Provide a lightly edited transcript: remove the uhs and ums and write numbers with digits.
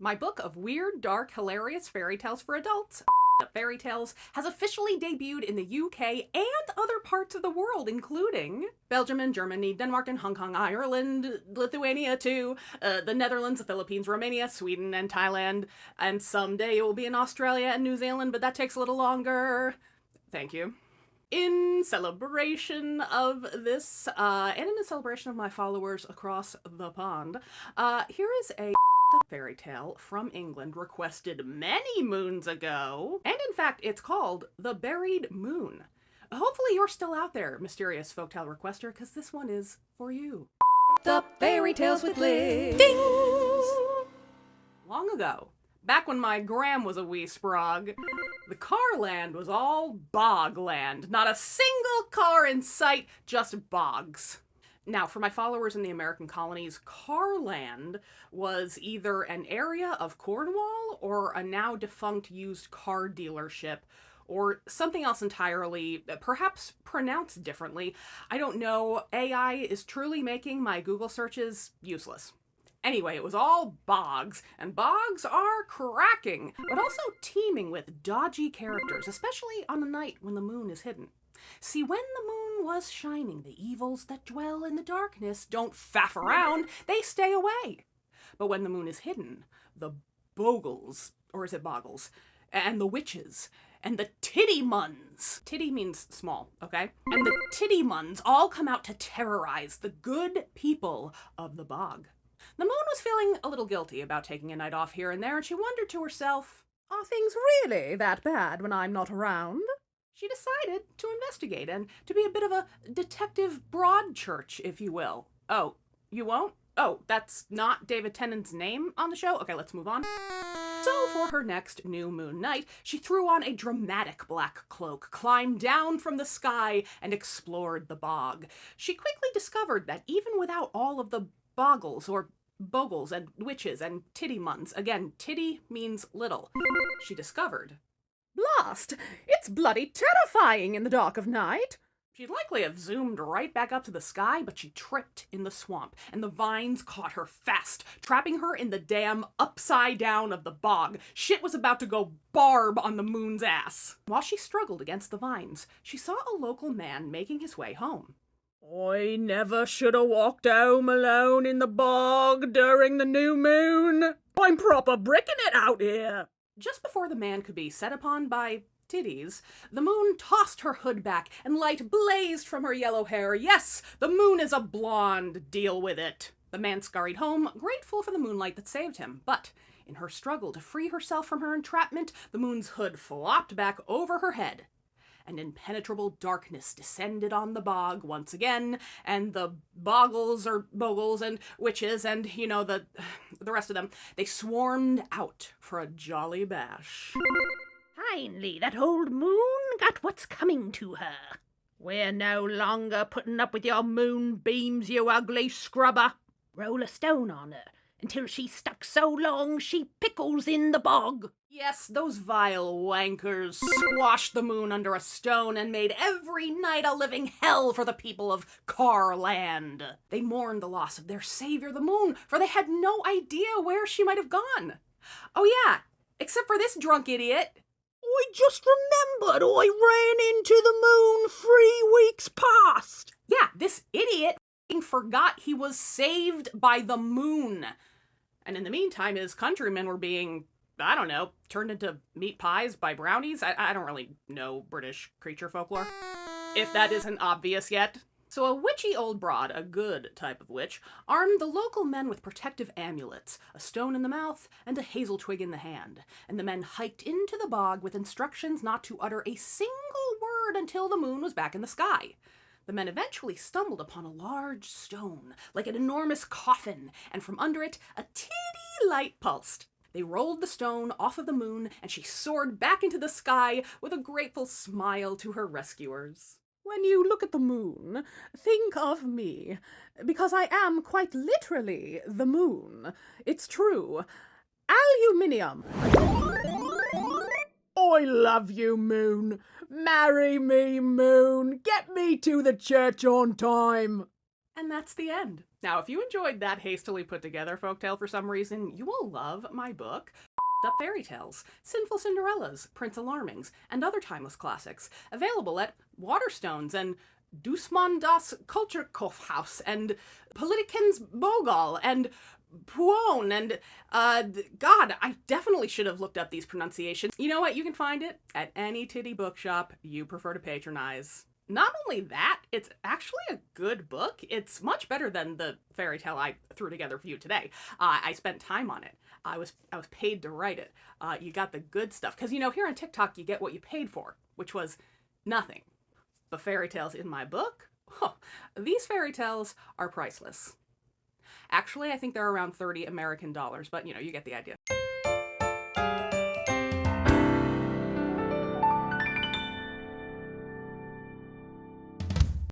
My book of weird, dark, hilarious fairy tales for adults, Fairy Tales, has officially debuted in the UK and other parts of the world, including Belgium and Germany, Denmark and Hong Kong, Ireland, Lithuania too, the Netherlands, the Philippines, Romania, Sweden, and Thailand, and someday it will be in Australia and New Zealand, but that takes a little longer. Thank you. In celebration of this, and in the celebration of my followers across the pond, here is a fairy tale from England requested many moons ago, and in fact it's called The Buried Moon. Hopefully you're still out there, mysterious folktale requester, because this one is for you. The Fairy Tales with Liz. Dings! Long ago, back when my gram was a wee sprog, the car land was all bog land. Not a single car in sight, just bogs. Now, for my followers in the American colonies, Carland was either an area of Cornwall or a now defunct used car dealership or something else entirely, perhaps pronounced differently. I don't know. AI is truly making my Google searches useless. Anyway, it was all bogs, and bogs are cracking, but also teeming with dodgy characters, especially on a night when the moon is hidden. See, when the moon was shining, the evils that dwell in the darkness don't faff around, they stay away. But when the moon is hidden, the bogles, or is it boggles, and the witches, and the TIDDY muns, tiddy means small, okay? And the TIDDY muns all come out to terrorize the good people of the bog. The moon was feeling a little guilty about taking a night off here and there, and she wondered to herself, Are things really that bad when I'm not around? She decided to investigate and to be a bit of a detective Broadchurch, if you will. Oh, you won't? Oh, that's not David Tennant's name on the show? Okay, let's move on. So for her next new moon night, she threw on a dramatic black cloak, climbed down from the sky, and explored the bog. She quickly discovered that even without all of the boggles or bogles and witches and tiddy muns, again, tiddy means little, she discovered Blast! It's bloody terrifying in the dark of night. she'd likely have zoomed right back up to the sky, but she tripped in the swamp, and the vines caught her fast, trapping her in the damn upside down of the bog. Shit was about to go barb on the moon's ass. While she struggled against the vines, she saw a local man making his way home. I never should have walked home alone in the bog during the new moon. I'm proper bricking it out here. Just before the man could be set upon by tiddies, the moon tossed her hood back and light blazed from her yellow hair. Yes, the moon is a blonde. Deal with it. The man scurried home, grateful for the moonlight that saved him. But in her struggle to free herself from her entrapment, the moon's hood flopped back over her head. And impenetrable darkness descended on the bog once again, and the boggles or bogles and witches and, the rest of them, they swarmed out for a jolly bash. Finally, that old moon got what's coming to her. We're no longer putting up with your moonbeams, you ugly scrubber. Roll a stone on her until she's stuck so long she pickles in the bog. Yes, those vile wankers squashed the moon under a stone and made every night a living hell for the people of Carland. They mourned the loss of their savior, the moon, for they had no idea where she might have gone. Oh yeah, except for this drunk idiot. I just remembered I ran into the moon 3 weeks past. Yeah, this idiot forgot he was saved by the moon. And in the meantime, his countrymen were being, turned into meat pies by brownies. I don't really know British creature folklore, if that isn't obvious yet. So a witchy old broad, a good type of witch, armed the local men with protective amulets, a stone in the mouth and a hazel twig in the hand, and the men hiked into the bog with instructions not to utter a single word until the moon was back in the sky. The men eventually stumbled upon a large stone, like an enormous coffin, and from under it a tiddy light pulsed. They rolled the stone off of the moon, and she soared back into the sky with a grateful smile to her rescuers. When you look at the moon, think of me, because I am quite literally the moon. It's true. Aluminium. I love you, moon. Marry me, moon. Get me to the church on time. And that's the end. Now, if you enjoyed that hastily put together folktale for some reason, you will love my book, Up Fairy Tales, Sinful Cinderellas, Prince Alarmings, and other timeless classics, available at Waterstones and Dusman das Kulturkaufhaus and Politikens Bogal and Puon and, God, I definitely should have looked up these pronunciations. You know what? You can find it at any TIDDY bookshop you prefer to patronize. Not only that, it's actually a good book. It's much better than the fairy tale I threw together for you today. I spent time on it. I was paid to write it. You got the good stuff. Because, you know, here on TikTok, you get what you paid for, which was nothing. But fairy tales in my book? These fairy tales are priceless. Actually, I think they're around $30 American, but, you know, you get the idea.